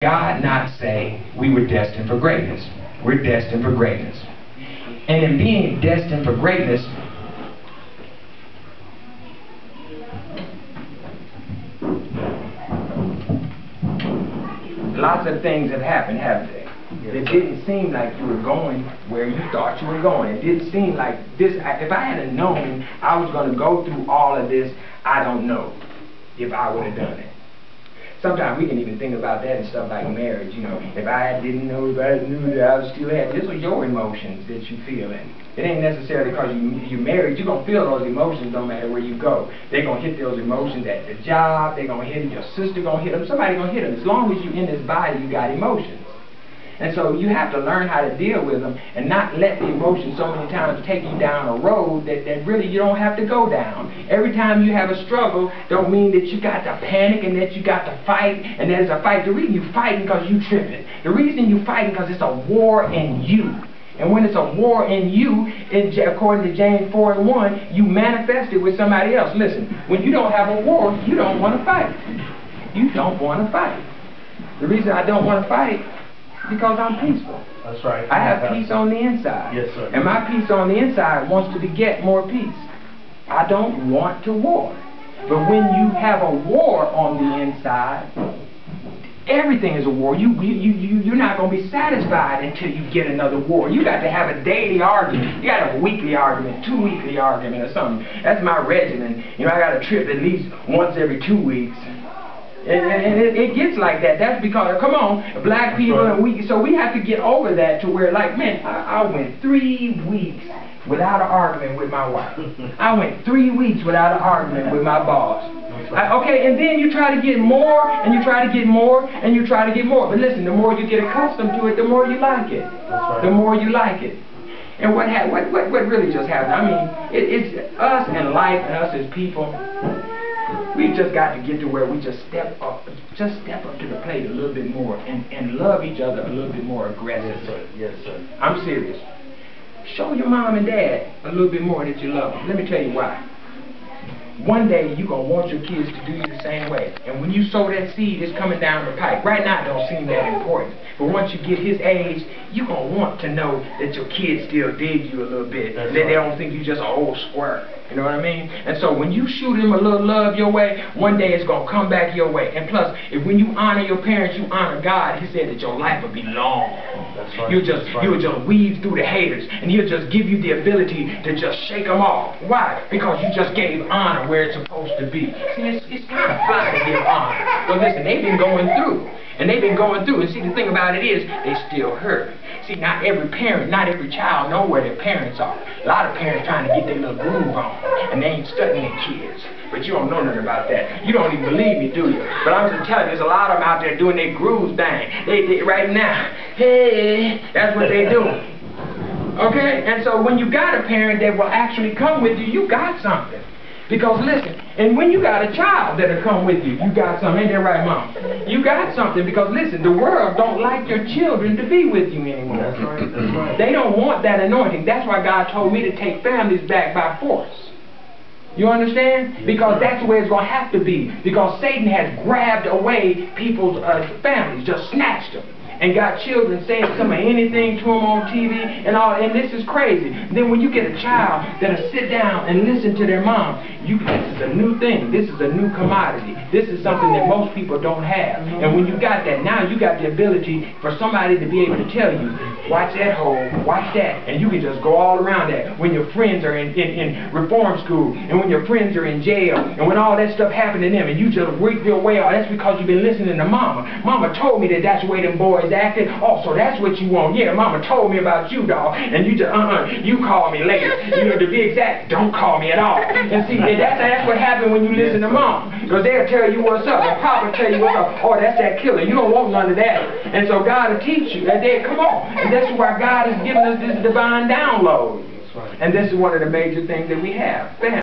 God not say we were destined for greatness. We're destined for greatness. And in being destined for greatness, lots of things have happened, haven't they? It didn't seem like you were going where you thought you were going. It didn't seem like this. If I had known I was going to go through all of this, I don't know if I would have done it. Sometimes we can even think about that and stuff like marriage, you know. If I didn't know, if I knew that I was still happy, this was your emotions that you feel in. It ain't necessarily because you're married. You're going to feel those emotions no matter where you go. They're going to hit those emotions at the job. They're going to hit them. Your sister going to hit them. Somebody going to hit them. As long as you're in this body, you got emotions. And so you have to learn how to deal with them and not let the emotions so many times take you down a road that really you don't have to go down. Every time you have a struggle don't mean that you got to panic and that you got to fight and there's a fight. The reason you're fighting because you tripping. The reason you're fighting because it's a war in you. And when it's a war in you, according to James 4:1, you manifest it with somebody else. Listen, when you don't have a war, you don't want to fight. You don't want to fight. The reason I don't want to fight because I'm peaceful. That's right. I have peace on the inside. Yes, sir. And my peace on the inside wants to beget more peace. I don't want to war. But when you have a war on the inside, everything is a war. You're not going to be satisfied until you get another war. You got to have a daily argument. You got to have a weekly argument, 2 weekly argument or something. That's my regimen. You know, I got a trip at least once every 2 weeks. And it gets like that. That's because, come on, black people, and so we have to get over that to where, like, man, I went 3 weeks without an argument with my wife. I went 3 weeks without an argument with my boss. Okay, and then you try to get more, and you try to get more, and you try to get more. But listen, the more you get accustomed to it, the more you like it. The more you like it. And what really just happened, I mean, it's us and life and us as people. We just got to get to where we just step up to the plate a little bit more and love each other a little bit more aggressively. Yes, sir. Yes, sir. I'm serious. Show your mom and dad a little bit more that you love them. Let me tell you why. One day you're going to want your kids to do you the same way. And when you sow that seed, it's coming down the pipe. Right now it don't seem that important. But once you get his age, you're going to want to know that your kids still dig you a little bit. That they don't think you just an old squirt. You know what I mean? And so when you shoot him a little love your way, one day it's going to come back your way. And plus, when you honor your parents, you honor God. He said that your life will be long. That's right. You'll just weave through the haters, and he'll just give you the ability to just shake them off. Why? Because you just gave honor where it's supposed to be. See, it's kind of fly to give honor. But listen, they've been going through. And they've been going through. And see, the thing about it is, they still hurt. See, not every parent, not every child know where their parents are. A lot of parents trying to get their little groove on, and they ain't studying their kids. But you don't know nothing about that. You don't even believe me, do you? But I'm just telling you, there's a lot of them out there doing their grooves thing. They right now, hey, that's what they doing. Okay? And so when you got a parent that will actually come with you, you got something. Because listen, and when you got a child that'll come with you, you got something. Ain't that right, Mom? You got something because listen, the world don't like your children to be with you anymore. That's right. That's right. They don't want that anointing. That's why God told me to take families back by force. You understand? Because that's where it's going to have to be. Because Satan has grabbed away people's families, just snatched them. And got children saying anything to them on TV and all, and this is crazy. Then when you get a child that'll sit down and listen to their mom, this is a new thing. This is a new commodity. This is something that most people don't have. And when you got that, now you got the ability for somebody to be able to tell you, watch that hole, watch that, and you can just go all around that. When your friends are in reform school, and when your friends are in jail, and when all that stuff happened to them, and you just work your way out, that's because you've been listening to Mama. Mama told me that that's the way them boys acted. Oh, so that's what you want. Yeah, Mama told me about you, dog. And you just, you call me later. You know, to be exact, don't call me at all. And see, that's what happened when you listen to Mom. Because they'll tell you what's up. And Papa tell you what's up. Oh, that's that killer. You don't want none of that. And so God will teach you. And then, come on. And this is why God has given us this divine download. And this is one of the major things that we have.